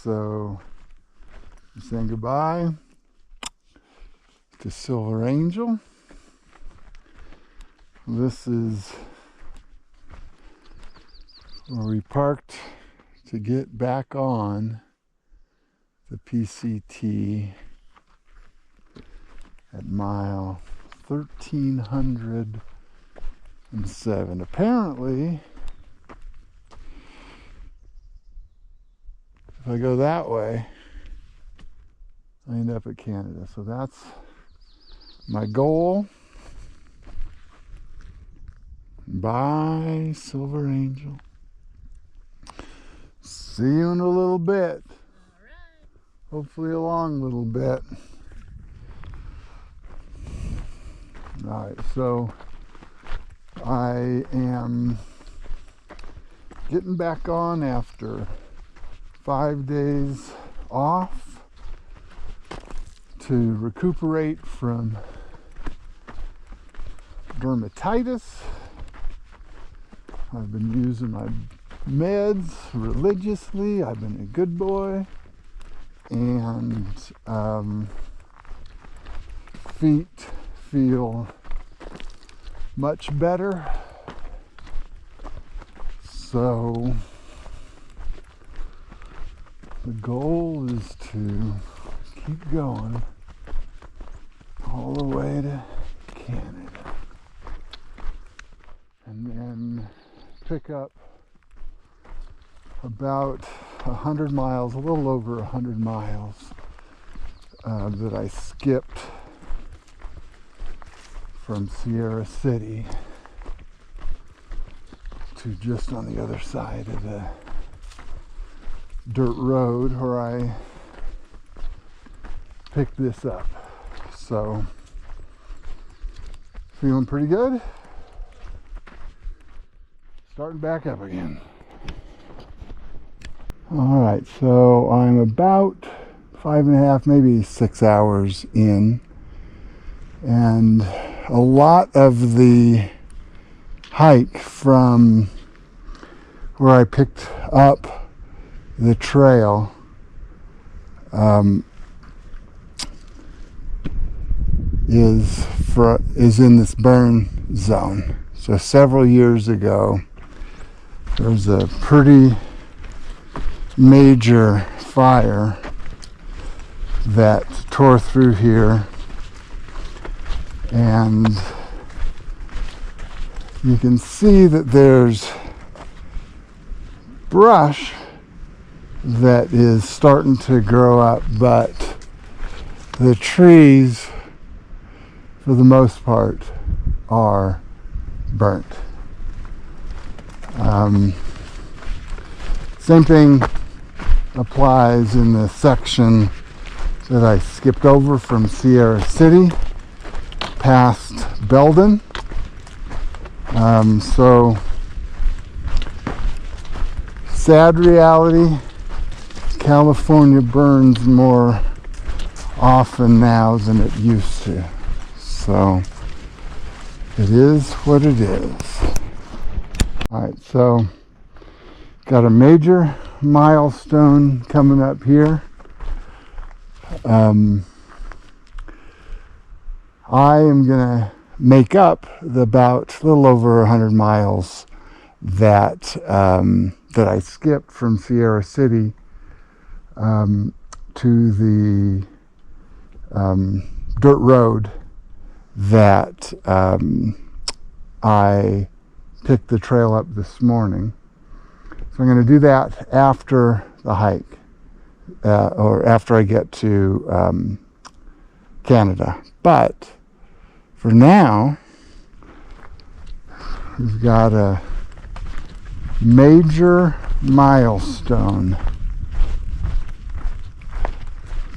So I'm saying goodbye to Silver Angel. This is where we parked to get back on the PCT at mile 1307. Apparently, if I go that way, I end up at Canada. So that's my goal. Bye, Silver Angel. See you in a little bit. All right. Hopefully a long little bit. All right, so I am getting back on after 5 days off to recuperate from dermatitis. I've been using my meds religiously. I've been a good boy, and feet feel much better. So the goal is to keep going all the way to Canada, and then pick up about 100 miles, a little over 100 miles that I skipped from Sierra City to just on the other side of the dirt road where I picked this up. So, feeling pretty good. Starting back up again. All right, so I'm about 5.5, maybe 6 hours in, and a lot of the hike from where I picked up the trail is in this burn zone. So several years ago, there was a pretty major fire that tore through here, and you can see that there's brush that is starting to grow up, but the trees for the most part are burnt. Same thing applies in the section that I skipped over from Sierra City past Belden. So sad reality, California burns more often now than it used to. So it is what it is. All right, so got a major milestone coming up here. I am gonna make up the about a little over 100 miles that I skipped from Sierra City to the dirt road that I picked the trail up this morning. So I'm going to do that after the hike, or after I get to Canada. But for now, we've got a major milestone.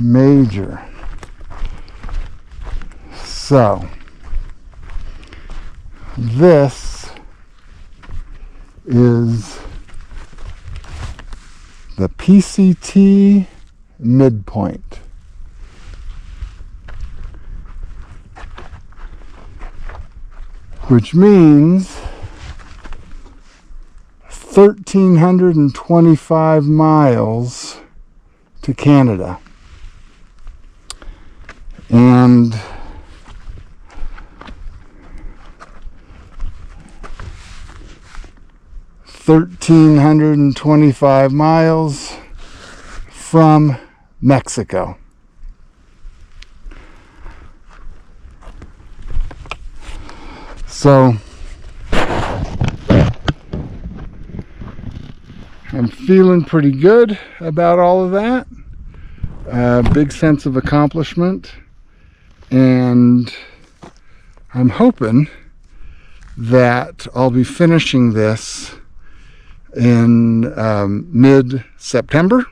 Major. So, this is the PCT midpoint. Which means 1,325 miles to Canada. And 1,325 miles from Mexico. So I'm feeling pretty good about all of that. Big sense of accomplishment, and I'm hoping that I'll be finishing this in mid-September.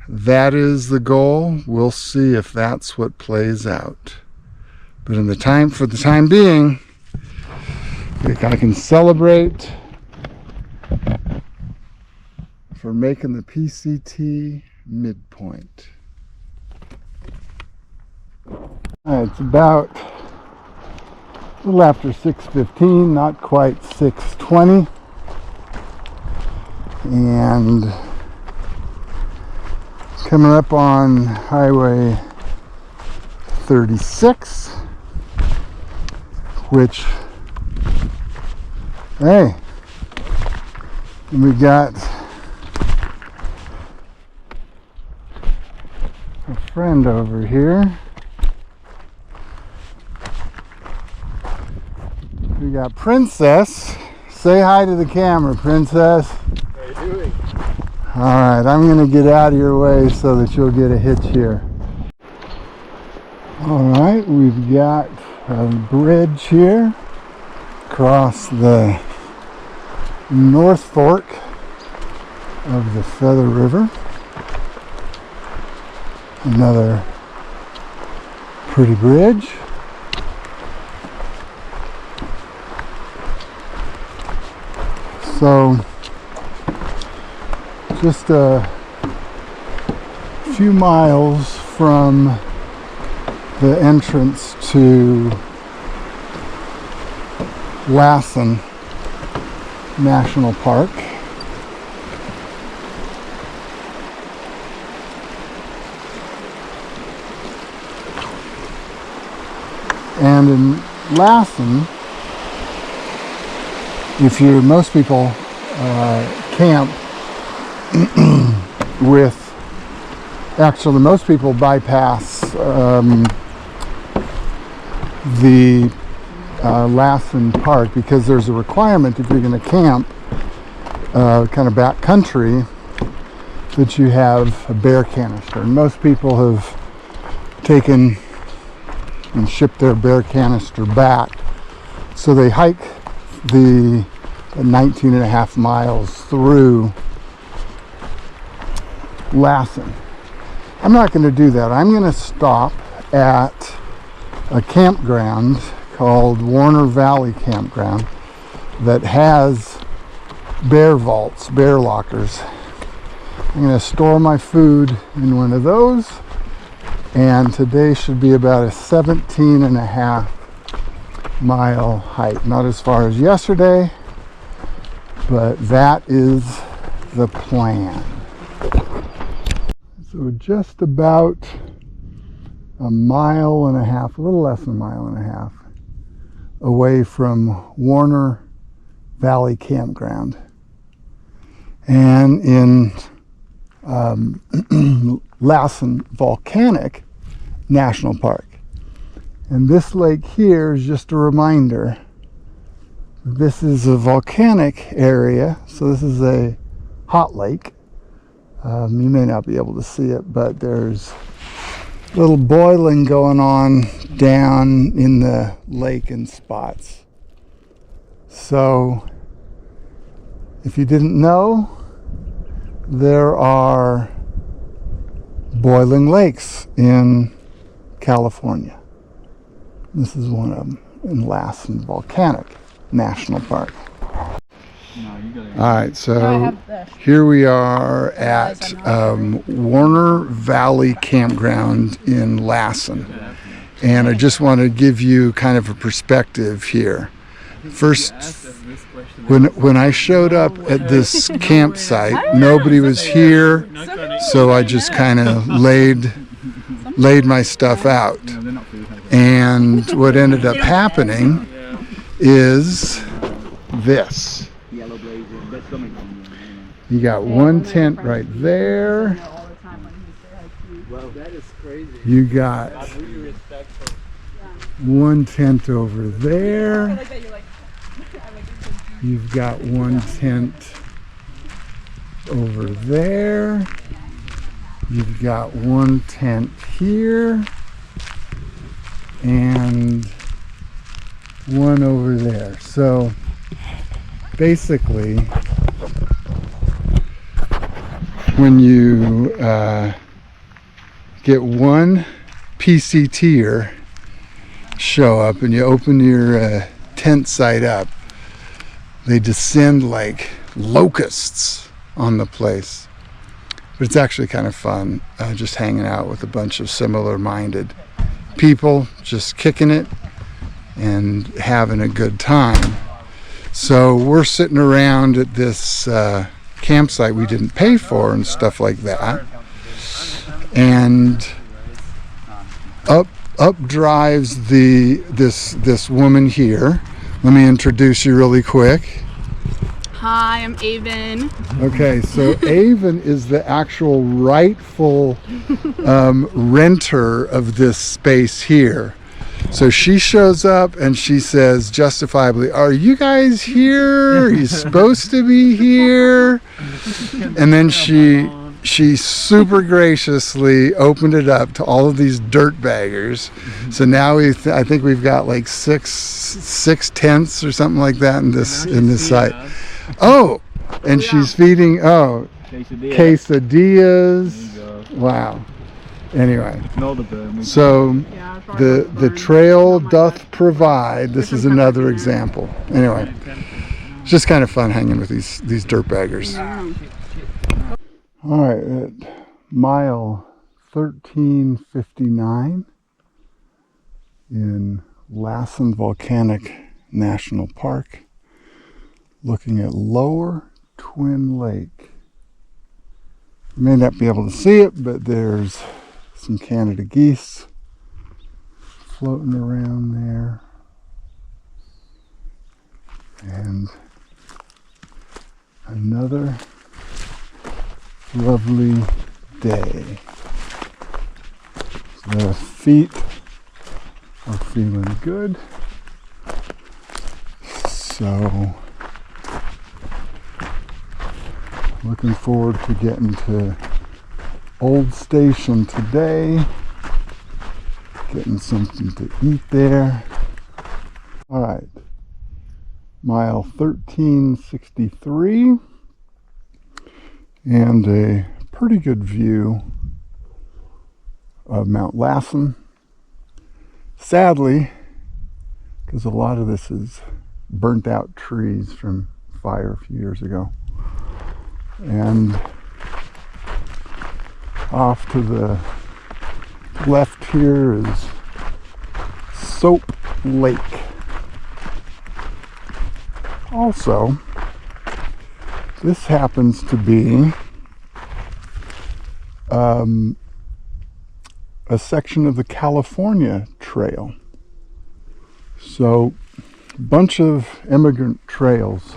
That is the goal. We'll see if that's what plays out. But for the time being, I can celebrate for making the PCT midpoint. It's about a little after 6:15, not quite 6:20, and coming up on Highway 36, which, hey, we got a friend over here. We got Princess. Say hi to the camera, Princess. How are you doing? Alright, I'm going to get out of your way so that you'll get a hitch here. Alright, we've got a bridge here across the North Fork of the Feather River. Another pretty bridge. So just a few miles from the entrance to Lassen National Park. And in Lassen, most people camp most people bypass the Lassen Park, because there's a requirement if you're going to camp kind of back country that you have a bear canister. And most people have taken and shipped their bear canister back. So they hike the 19 and a half miles through Lassen. I'm not going to do that. I'm going to stop at a campground called Warner Valley Campground that has bear vaults, bear lockers. I'm going to store my food in one of those, and today should be about a 17 and a half mile hike. Not as far as yesterday, but that is the plan. So just about a mile and a half, a little less than a mile and a half, away from Warner Valley Campground. And in Lassen Volcanic National Park. And this lake here is just a reminder. This is a volcanic area, so this is a hot lake. You may not be able to see it, but there's a little boiling going on down in the lake in spots. So, if you didn't know, there are boiling lakes in California. This is one of them in Lassen Volcanic National Park. All right, so here we are at Warner Valley Campground in Lassen. And I just want to give you kind of a perspective here. First, when I showed up at this campsite, nobody was here, so I just kind of laid my stuff out. And what ended up happening is this. You got one tent right there. You got one tent over there. You've got one tent over there. You've got one tent here. And one over there. So basically, when you get one PCTer show up and you open your tent site up, they descend like locusts on the place. But it's actually kind of fun, just hanging out with a bunch of similar-minded people, just kicking it and having a good time. So we're sitting around at this campsite we didn't pay for and stuff like that, and up drives this woman here. Let me introduce you really quick. Hi, I'm Avon. Okay, so Avon is the actual rightful renter of this space here. So she shows up and she says justifiably, "Are you guys here? Are you supposed to be here?" And then she super graciously opened it up to all of these dirtbaggers. So now I think we've got like six tents or something like that in this site. Oh, and she's feeding quesadillas. Wow. Anyway, so the trail doth provide. This is another example. Anyway, it's just kind of fun hanging with these dirtbaggers. All right, at mile 1359 in Lassen Volcanic National Park, looking at Lower Twin Lake. You may not be able to see it, but there's some Canada geese floating around there. And another lovely day. The feet are feeling good. So looking forward to getting to Old Station today, getting something to eat there. All right, mile 1363, and a pretty good view of Mount Lassen. Sadly, because a lot of this is burnt out trees from fire a few years ago. And off to the left here is Soap Lake. Also, this happens to be a section of the California Trail. So a bunch of immigrant trails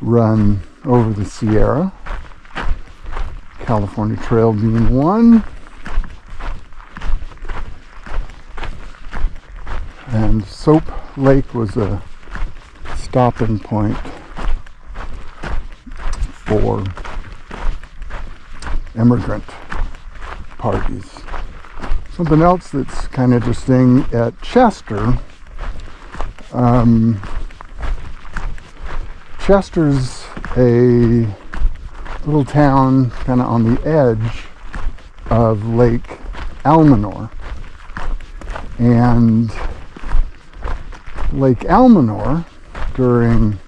run over the Sierra, California Trail being one. And Soap Lake was a stopping point for immigrant parties. Something else that's kind of interesting at Chester, Chester's a little town kind of on the edge of Lake Almanor, and Lake Almanor during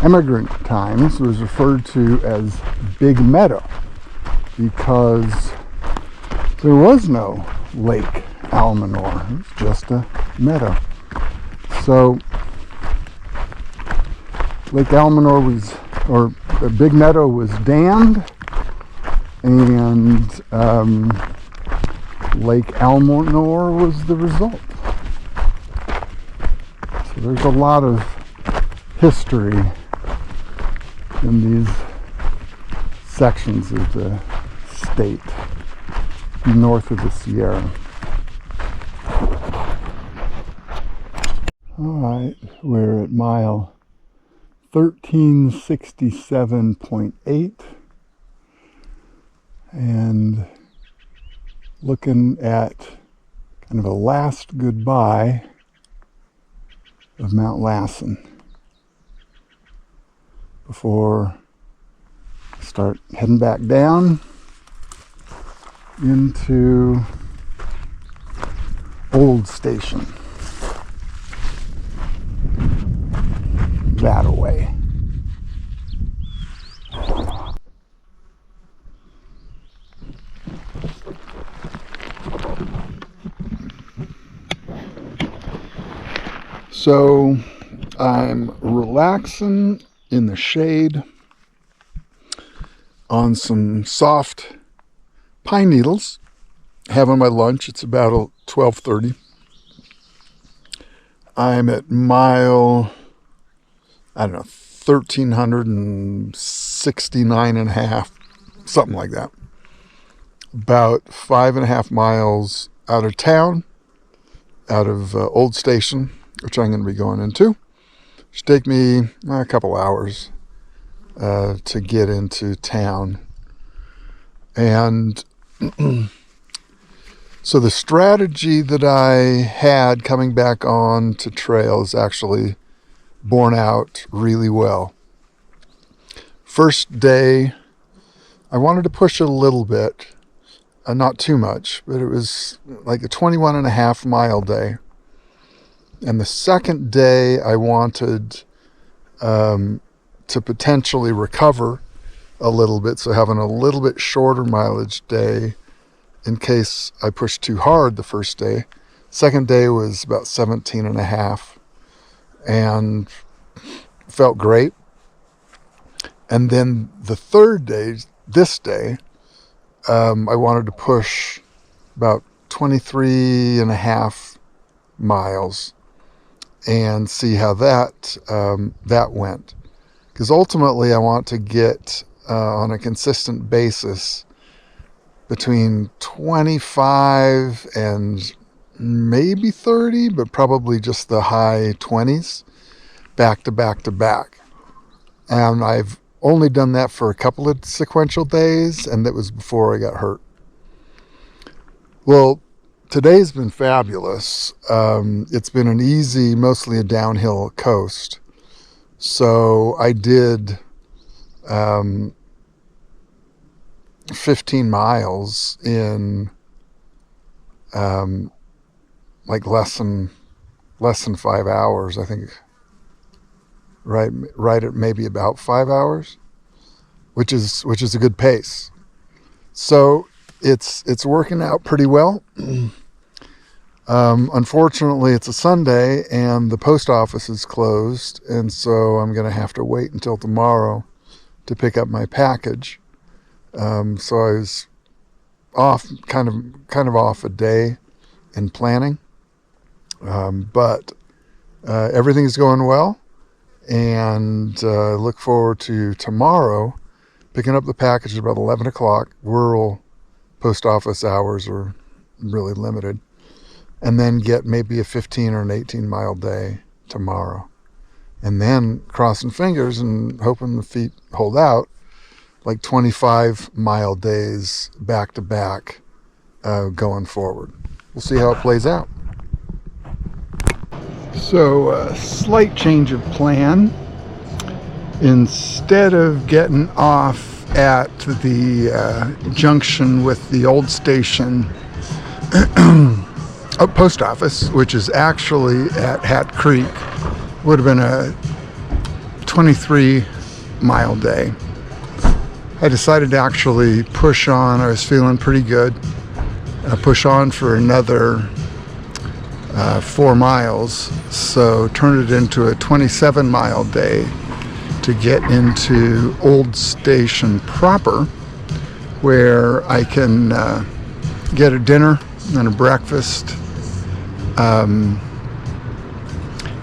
immigrant times was referred to as Big Meadow because there was no Lake Almanor. It was just a meadow. So Lake Almanor was, or the Big Meadow was dammed, and Lake Almanor was the result. So there's a lot of history in these sections of the state north of the Sierra. All right, we're at mile 1367.8 and looking at kind of a last goodbye of Mount Lassen before I start heading back down into Old Station. That away. So I'm relaxing in the shade on some soft pine needles, having my lunch. It's about 12:30. I'm at mile, 1,369 and a half, something like that. About 5.5 miles out of town, out of Old Station, which I'm going to be going into. Should take me a couple hours to get into town. And so the strategy that I had coming back on to trails actually borne out really well. First day, I wanted to push it a little bit, not too much, but it was like a 21.5 mile day. And the second day, I wanted to potentially recover a little bit, so having a little bit shorter mileage day in case I pushed too hard the first day. Second day was about 17.5 and felt great. And then the third day, this day, I wanted to push about 23.5 miles and see how that went. Because ultimately I want to get on a consistent basis between 25 and maybe 30, but probably just the high 20s, back to back to back. And I've only done that for a couple of sequential days, and that was before I got hurt. Well, today's been fabulous. It's been an easy, mostly a downhill coast. So I did 15 miles in like less than 5 hours, I think. Right at maybe about 5 hours, which is a good pace. So it's working out pretty well. Unfortunately, it's a Sunday and the post office is closed, and so I'm going to have to wait until tomorrow to pick up my package. So I was off, kind of off a day in planning, but everything's going well, and look forward to tomorrow picking up the package at about 11 o'clock. Rural post office hours are really limited. And then get maybe a 15 or an 18 mile day tomorrow. And then crossing fingers and hoping the feet hold out, like 25 mile days back to back going forward. We'll see how it plays out. So a slight change of plan. Instead of getting off at the junction with the Old Station post office, which is actually at Hat Creek, would have been a 23 mile day. I decided to actually push on. I was feeling pretty good. Push on for another 4 miles, so turned it into a 27 mile day to get into Old Station proper, where I can get a dinner and a breakfast. And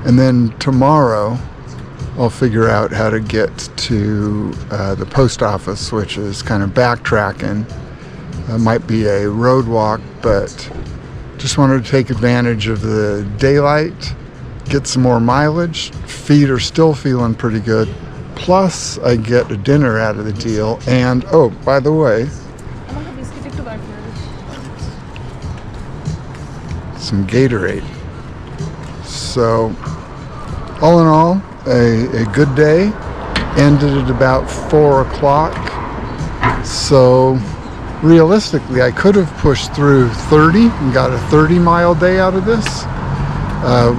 then tomorrow I'll figure out how to get to the post office, which is kind of backtracking. Might be a road walk, but just wanted to take advantage of the daylight, get some more mileage. Feet are still feeling pretty good. Plus, I get a dinner out of the deal. And, oh, by the way, some Gatorade. So, all in all, a good day. Ended at about 4 o'clock. So, realistically, I could have pushed through 30 and got a 30-mile day out of this,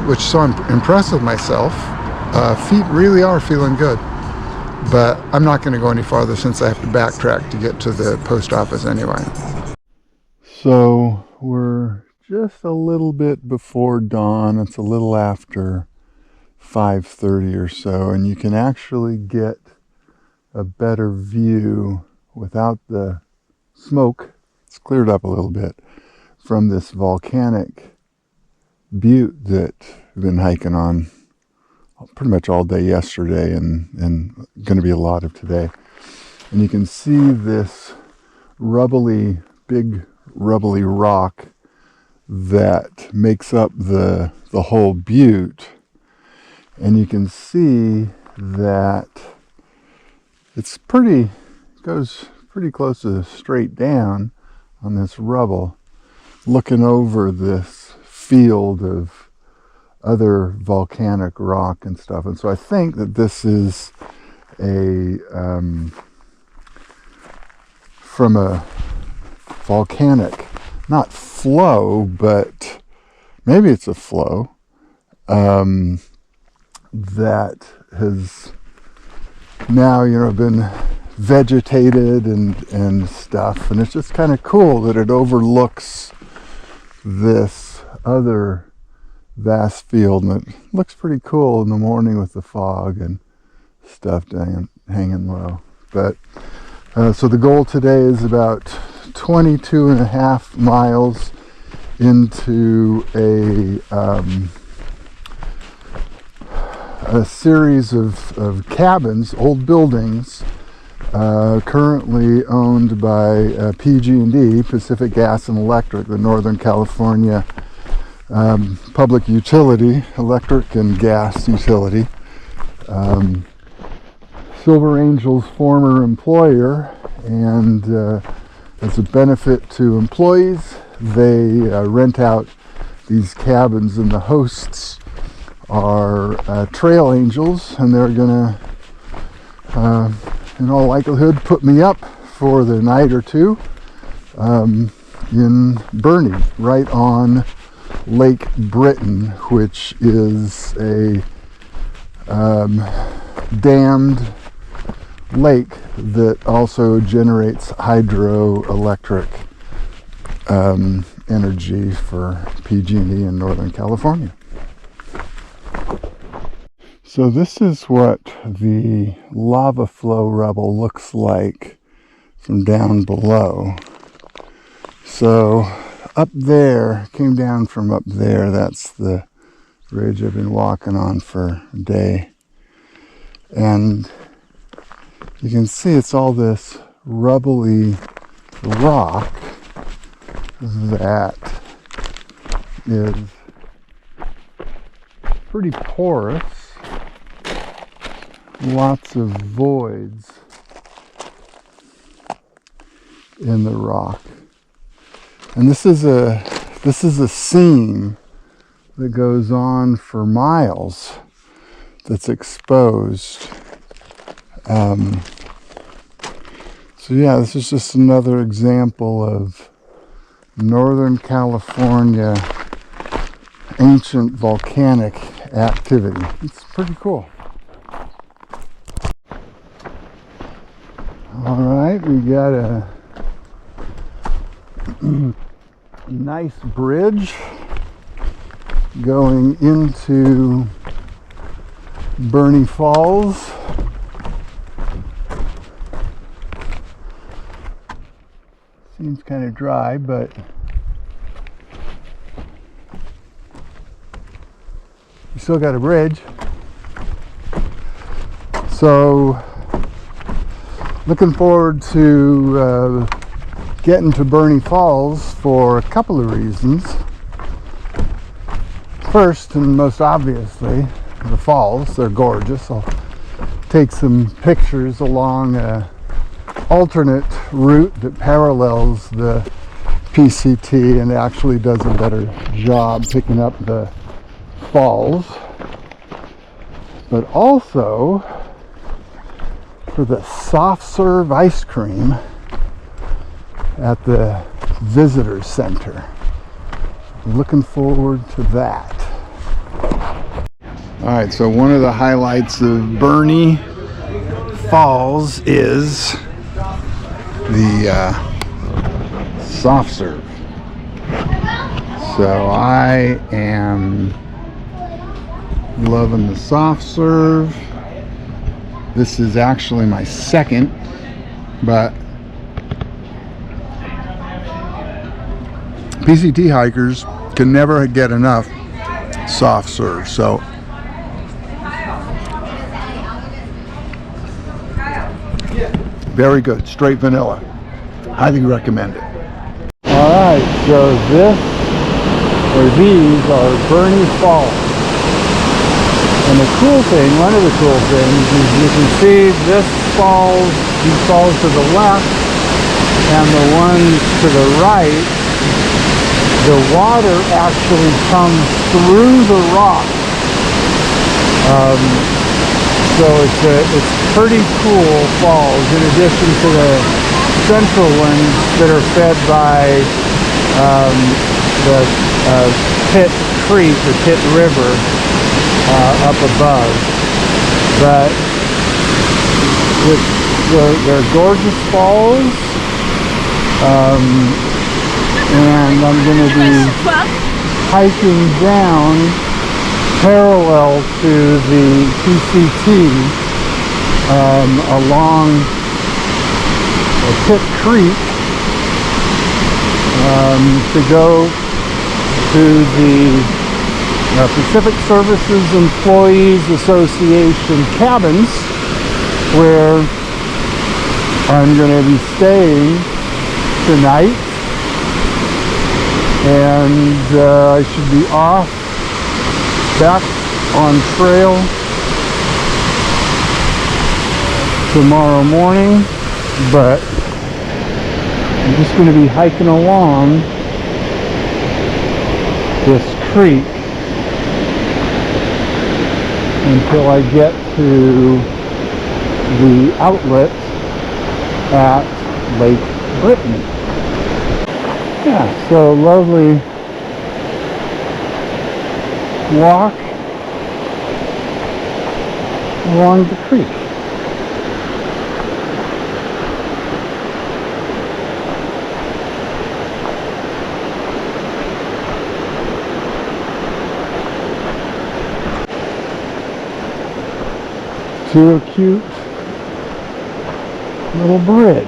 which so I'm impressed with myself. Feet really are feeling good, but I'm not going to go any farther since I have to backtrack to get to the post office anyway. So we're just a little bit before dawn. It's a little after 5:30 or so, and you can actually get a better view without the smoke. It's cleared up a little bit from this volcanic butte that we've been hiking on pretty much all day yesterday and going to be a lot of today. And you can see this big rubbly rock that makes up the whole butte. And you can see that goes pretty close to straight down on this rubble, looking over this field of other volcanic rock and stuff. And so I think that this is from a volcanic, not flow, but maybe it's a flow that has now, been vegetated and stuff. And it's just kind of cool that it overlooks this other vast field, and it looks pretty cool in the morning with the fog and stuff hanging low. But so the goal today is about 22 and a half miles into a series of cabins, old buildings, currently owned by PG&E, Pacific Gas and Electric, the Northern California public utility, electric and gas utility. Silver Angel's former employer, and as a benefit to employees, they rent out these cabins, and the hosts are trail angels, and they're gonna in all likelihood put me up for the night or two in Bernie, right on Lake Britain, which is a dammed lake that also generates hydroelectric energy for PG&E in Northern California. So this is what the lava flow rubble looks like from down below. So up there, came down from up there, that's the ridge I've been walking on for a day. And you can see it's all this rubbly rock that is pretty porous. Lots of voids in the rock. And this is a seam that goes on for miles that's exposed. So yeah, this is just another example of Northern California ancient volcanic activity. It's pretty cool. All right, we got a nice bridge going into Bernie Falls. Seems kind of dry, but you still got a bridge. So looking forward to getting to Bernie Falls for a couple of reasons. First, and most obviously, the falls. They're gorgeous. I'll take some pictures along an alternate route that parallels the PCT and actually does a better job picking up the falls. But also for the soft serve ice cream at the visitor center. Looking forward to that. All right, so one of the highlights of Bernie Falls is the soft serve. So I am loving the soft serve. This is actually my second, but PCT hikers can never get enough soft serve. So very good, straight vanilla. Highly recommend it. All right, so these are Bernie Falls. And the cool thing, one of the cool things, is you can see these falls to the left, and the ones to the right, the water actually comes through the rock. So it's pretty cool falls, in addition to the central ones that are fed by the Pitt Creek or Pitt River up above. But they're gorgeous falls, and I'm going to be hiking down parallel to the PCT along Pitt Creek to go to the Pacific Services Employees Association cabins, where I'm going to be staying tonight, and I should be off back on trail tomorrow morning, but I'm just going to be hiking along this creek until I get to the outlet at Lake Brittany. Yeah, so lovely walk along the creek. To a cute little bridge.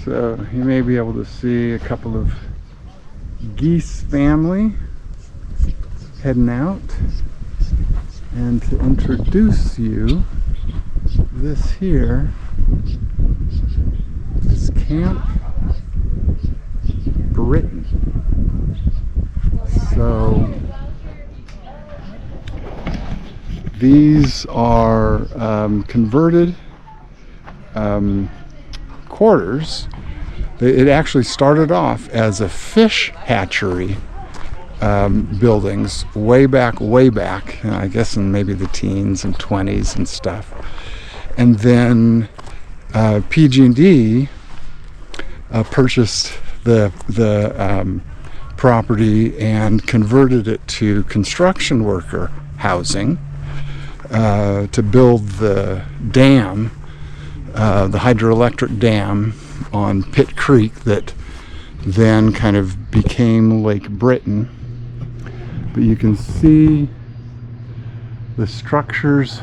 So you may be able to see a couple of geese family heading out. And to introduce you, this here is Camp Britain. So these are converted quarters. It actually started off as a fish hatchery buildings way back, I guess in maybe the teens and 20s and stuff. And then PG&D purchased the property and converted it to construction worker housing to build the dam, the hydroelectric dam on Pitt Creek that then kind of became Lake Britain. But you can see the structures,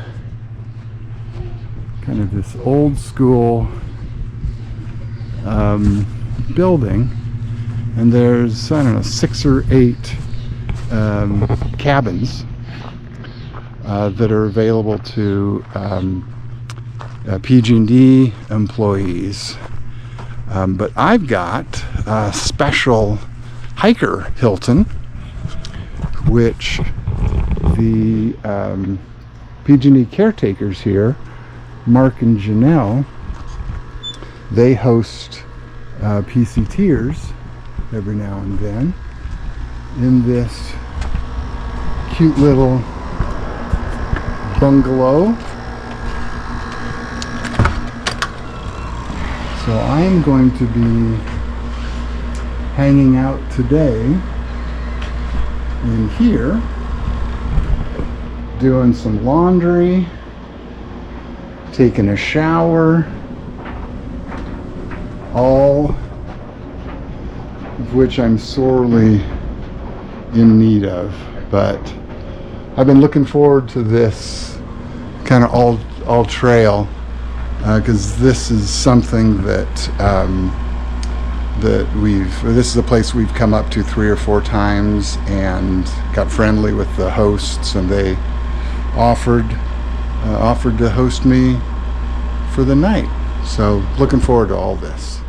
kind of this old school building, and there's, I don't know, 6 or 8 cabins that are available to PG&E employees. But I've got a special hiker Hilton, which the PG&E caretakers here, Marc and Janelle, they host PCTers every now and then in this cute little bungalow. So I'm going to be hanging out today in here, doing some laundry, taking a shower, all of which I'm sorely in need of. But I've been looking forward to this kind of all trail because this is something that this is a place we've come up to 3 or 4 times and got friendly with the hosts, and they offered to host me for the night. So looking forward to all this.